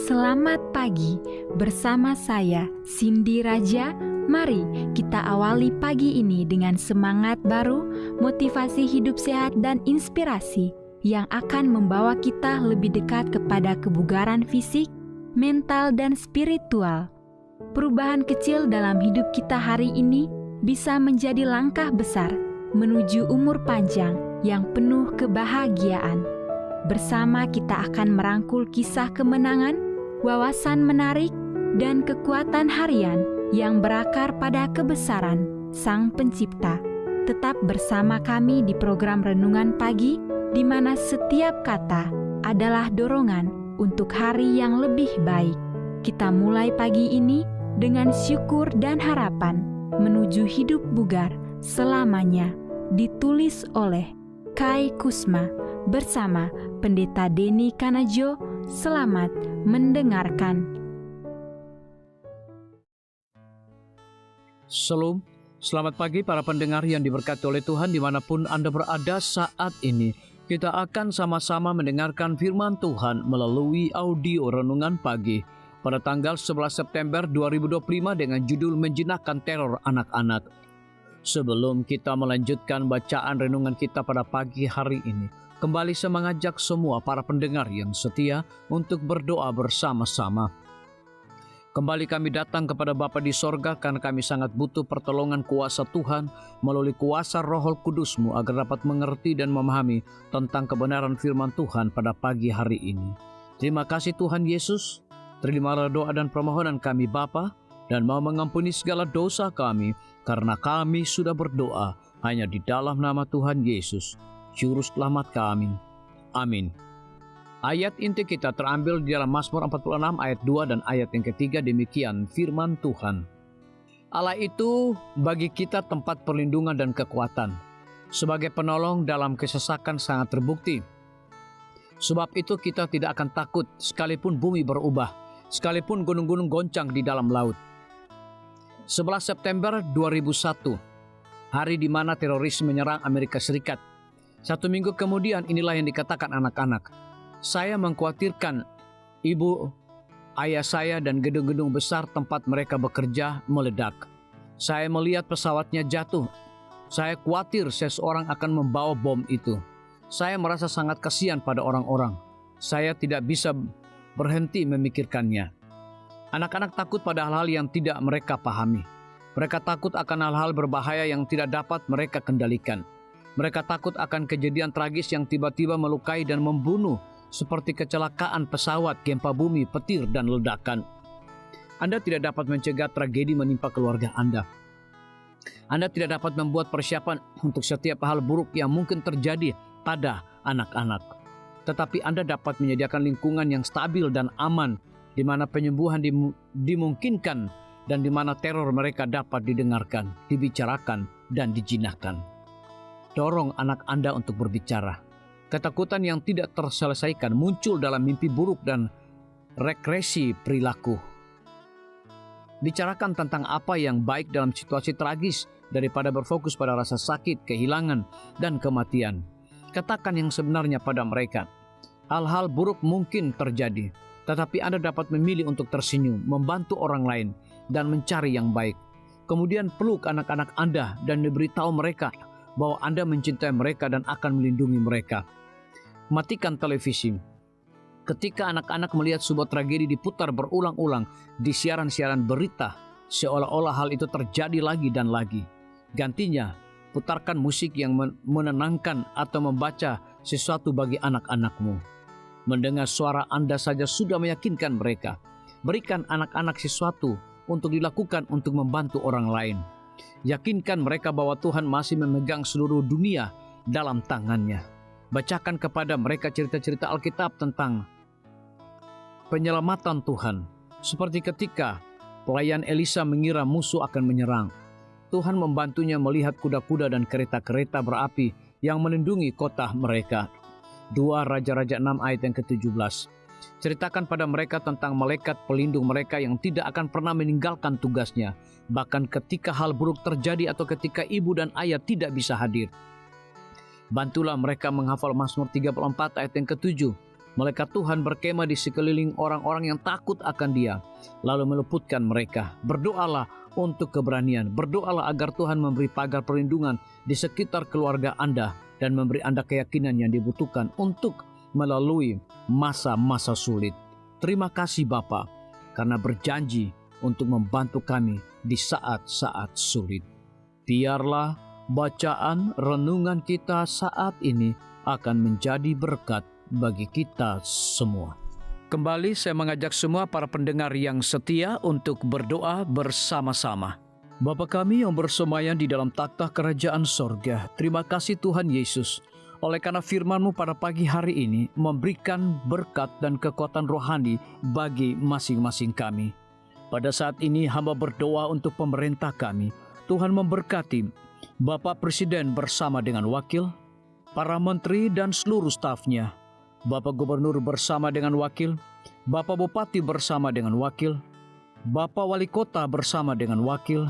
Selamat pagi bersama saya Cindy Raja. Mari kita awali pagi ini dengan semangat baru, motivasi hidup sehat dan inspirasi yang akan membawa kita lebih dekat kepada kebugaran fisik, mental dan spiritual. Perubahan kecil dalam hidup kita hari ini bisa menjadi langkah besar menuju umur panjang yang penuh kebahagiaan. Bersama kita akan merangkul kisah kemenangan, wawasan menarik, dan kekuatan harian yang berakar pada kebesaran Sang Pencipta. Tetap bersama kami di program Renungan Pagi, di mana setiap kata adalah dorongan untuk hari yang lebih baik. Kita mulai pagi ini dengan syukur dan harapan menuju hidup bugar selamanya. Ditulis oleh Kai Kusma bersama Pendeta Denny Kanajo. Selamat mendengarkan. Shalom, selamat pagi para pendengar yang diberkati oleh Tuhan dimanapun Anda berada saat ini. Kita akan sama-sama mendengarkan firman Tuhan melalui audio Renungan Pagi pada tanggal 11 September 2025 dengan judul Menjinakkan Teror Anak-anak. Sebelum kita melanjutkan bacaan renungan kita pada pagi hari ini, kembali saya mengajak semua para pendengar yang setia untuk berdoa bersama-sama. Kembali kami datang kepada Bapa di sorga karena kami sangat butuh pertolongan kuasa Tuhan melalui kuasa Roh Kudus-Mu agar dapat mengerti dan memahami tentang kebenaran firman Tuhan pada pagi hari ini. Terima kasih Tuhan Yesus, terimalah doa dan permohonan kami Bapa, dan mau mengampuni segala dosa kami karena kami sudah berdoa hanya di dalam nama Tuhan Yesus, Juru Selamat kami. Amin. Ayat inti kita terambil di dalam Mazmur 46 ayat 2 dan ayat yang ketiga, demikian firman Tuhan. Allah itu bagi kita tempat perlindungan dan kekuatan, sebagai penolong dalam kesesakan sangat terbukti. Sebab itu kita tidak akan takut sekalipun bumi berubah, sekalipun gunung-gunung goncang di dalam laut. 11 September 2001, hari di mana teroris menyerang Amerika Serikat. 1 minggu kemudian inilah yang dikatakan anak-anak. Saya mengkhawatirkan ibu, ayah saya dan gedung-gedung besar tempat mereka bekerja meledak. Saya melihat pesawatnya jatuh. Saya khawatir seseorang akan membawa bom itu. Saya merasa sangat kasihan pada orang-orang. Saya tidak bisa berhenti memikirkannya. Anak-anak takut pada hal-hal yang tidak mereka pahami. Mereka takut akan hal-hal berbahaya yang tidak dapat mereka kendalikan. Mereka takut akan kejadian tragis yang tiba-tiba melukai dan membunuh, seperti kecelakaan pesawat, gempa bumi, petir, dan ledakan. Anda tidak dapat mencegah tragedi menimpa keluarga Anda. Anda tidak dapat membuat persiapan untuk setiap hal buruk yang mungkin terjadi pada anak-anak. Tetapi Anda dapat menyediakan lingkungan yang stabil dan aman, di mana penyembuhan dimungkinkan dan di mana teror mereka dapat didengarkan, dibicarakan, dan dijinakkan. Dorong anak Anda untuk berbicara. Ketakutan yang tidak terselesaikan muncul dalam mimpi buruk dan regresi perilaku. Bicarakan tentang apa yang baik dalam situasi tragis daripada berfokus pada rasa sakit, kehilangan, dan kematian. Katakan yang sebenarnya pada mereka. Hal-hal buruk mungkin terjadi, tetapi Anda dapat memilih untuk tersenyum, membantu orang lain, dan mencari yang baik. Kemudian peluk anak-anak Anda dan diberitahu mereka bahwa Anda mencintai mereka dan akan melindungi mereka. Matikan televisi. Ketika anak-anak melihat sebuah tragedi diputar berulang-ulang di siaran-siaran berita, seolah-olah hal itu terjadi lagi dan lagi. Gantinya, putarkan musik yang menenangkan atau membaca sesuatu bagi anak-anakmu. Mendengar suara Anda saja sudah meyakinkan mereka. Berikan anak-anak sesuatu untuk dilakukan untuk membantu orang lain. Yakinkan mereka bahwa Tuhan masih memegang seluruh dunia dalam tangannya. Bacakan kepada mereka cerita-cerita Alkitab tentang penyelamatan Tuhan. Seperti ketika pelayan Elisa mengira musuh akan menyerang. Tuhan membantunya melihat kuda-kuda dan kereta-kereta berapi yang melindungi kota mereka. 2 Raja-Raja 6 ayat yang ke-17. Ceritakan pada mereka tentang malaikat pelindung mereka yang tidak akan pernah meninggalkan tugasnya, bahkan ketika hal buruk terjadi atau ketika ibu dan ayah tidak bisa hadir. Bantulah mereka menghafal Mazmur 34 ayat yang ke-7. Malaikat Tuhan berkemah di sekeliling orang-orang yang takut akan Dia, lalu meluputkan mereka. Berdoalah untuk keberanian. Berdoalah agar Tuhan memberi pagar perlindungan di sekitar keluarga Anda dan memberi Anda keyakinan yang dibutuhkan untuk melalui masa-masa sulit. Terima kasih Bapa, karena berjanji untuk membantu kami di saat-saat sulit. Biarlah bacaan renungan kita saat ini akan menjadi berkat bagi kita semua. Kembali saya mengajak semua para pendengar yang setia untuk berdoa bersama-sama. Bapa kami yang bersemayam di dalam takhta kerajaan sorga, terima kasih Tuhan Yesus, oleh karena firman-Mu pada pagi hari ini memberikan berkat dan kekuatan rohani bagi masing-masing kami. Pada saat ini hamba berdoa untuk pemerintah kami. Tuhan memberkati Bapak Presiden bersama dengan wakil, para menteri dan seluruh stafnya, Bapak Gubernur bersama dengan wakil, Bapak Bupati bersama dengan wakil, Bapak Wali Kota bersama dengan wakil,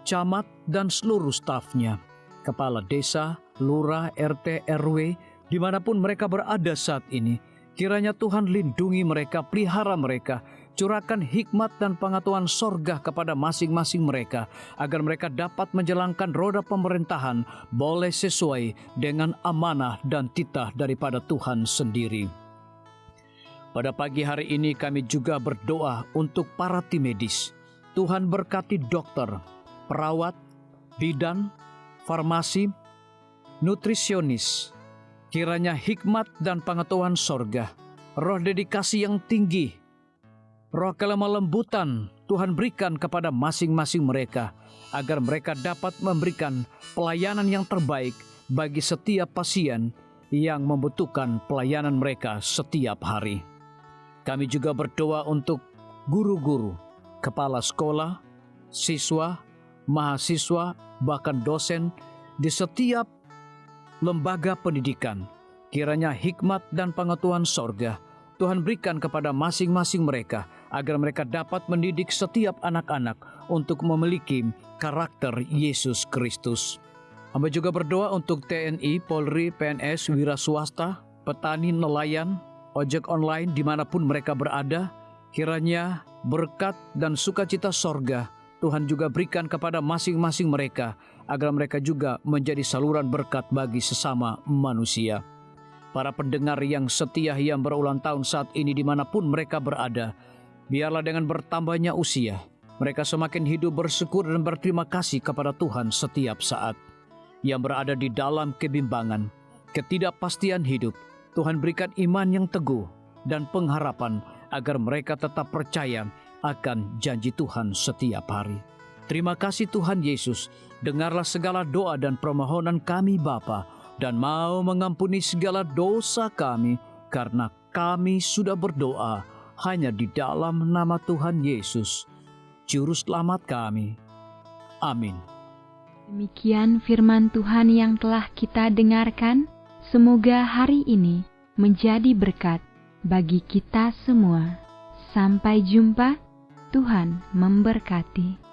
camat dan seluruh stafnya, kepala desa, lurah, RT, RW, dimanapun mereka berada saat ini. Kiranya Tuhan lindungi mereka, pelihara mereka, curahkan hikmat dan pengetahuan sorga kepada masing-masing mereka, agar mereka dapat menjalankan roda pemerintahan boleh sesuai dengan amanah dan titah daripada Tuhan sendiri. Pada pagi hari ini kami juga berdoa untuk para tim medis. Tuhan berkati dokter, perawat, bidan, farmasi, nutrisionis. Kiranya hikmat dan pengetahuan sorga, roh dedikasi yang tinggi, roh kelemah lembutan Tuhan berikan kepada masing-masing mereka, agar mereka dapat memberikan pelayanan yang terbaik bagi setiap pasien yang membutuhkan pelayanan mereka setiap hari. Kami juga berdoa untuk guru-guru, kepala sekolah, siswa, mahasiswa, bahkan dosen di setiap lembaga pendidikan. Kiranya hikmat dan pengetahuan sorga Tuhan berikan kepada masing-masing mereka, agar mereka dapat mendidik setiap anak-anak untuk memiliki karakter Yesus Kristus. Hamba juga berdoa untuk TNI, Polri, PNS, wira swasta, petani, nelayan, ojek online dimanapun mereka berada. Kiranya berkat dan sukacita sorga Tuhan juga berikan kepada masing-masing mereka, agar mereka juga menjadi saluran berkat bagi sesama manusia. Para pendengar yang setia yang berulang tahun saat ini dimanapun mereka berada, biarlah dengan bertambahnya usia, mereka semakin hidup bersyukur dan berterima kasih kepada Tuhan setiap saat. Yang berada di dalam kebimbangan, ketidakpastian hidup, Tuhan berikan iman yang teguh dan pengharapan, agar mereka tetap percaya akan janji Tuhan setiap hari. Terima kasih Tuhan Yesus, dengarlah segala doa dan permohonan kami Bapa, dan mau mengampuni segala dosa kami, karena kami sudah berdoa hanya di dalam nama Tuhan Yesus, Juru Selamat kami. Amin. Demikian firman Tuhan yang telah kita dengarkan. Semoga hari ini menjadi berkat bagi kita semua. Sampai jumpa, Tuhan memberkati.